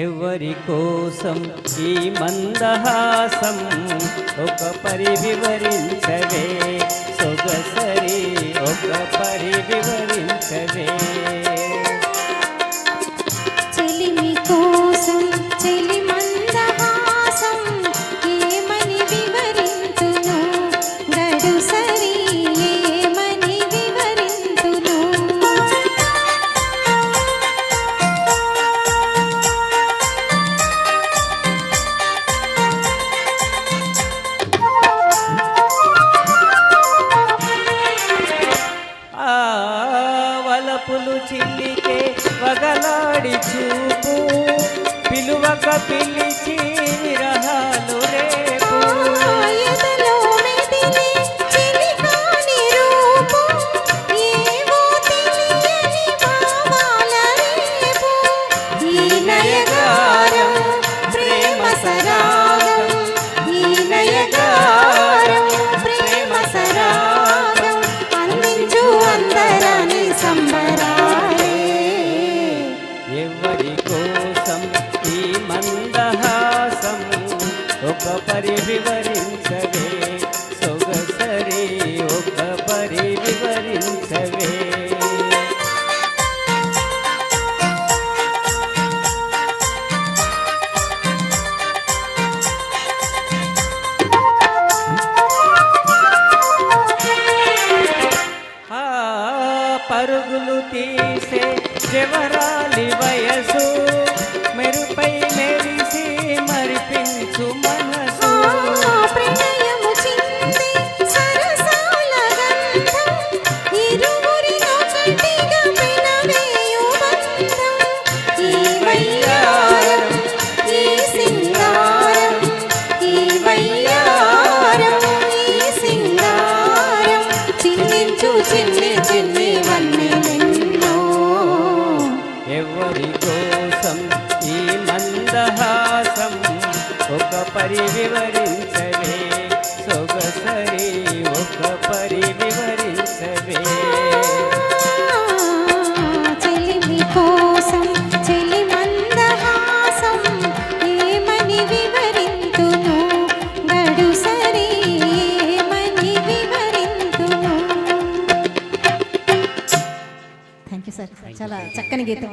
ఎవరి కోసం ఈ మందహాసం ఒక పరి వివరించవే సొగసరి ఒక పరి వివరించవే చెలిమి కోసం చెలి మందహాసం ఏమని వివరింతును గడుసరి ఏమని వివరింతును వలపులు చిల్లికే వగలాడి చూపు పిలువక పిలిచి విరహాలు రేపు ఎదలో మెదిలే చిలికాని రూపు ఏవో తెలియని భావాల రేపు ఈ నయగారం ప్రేమ సరాగం ఈ నయగారం ప్రేమ సరాగం అందించు అందరాని సంబరాలే ఎవరి కోసం ఈ మందహాసం ఒక పరి వివరించవే సొగసరి ఒక పరి వివరించవే పరుగులు తీసే జవరాలి వయసు మెరుపై మెరిసి మరిపించు మనసు ప్రణయము చింది సరసాల గంధం ఇరువురినొకటిగా పెనవేయు బంధం ఈ వయ్యారం ఈ సింగారం ఈ వయ్యారం ఈ సింగారం చిందించు చిన్ని చిన్ని వన్నెలెన్నో ఎవరి కోసం ఈ మందహాసం ఒక పరి వివరించవే సొగసరి ఒక పరి వివరించవే చెలిమి కోసం చెలి మందహాసం ఏమని వివరింతును గడుసరి ఏమని వివరింతును. థ్యాంక్ యూ సార్, చాలా చక్కని గీతం.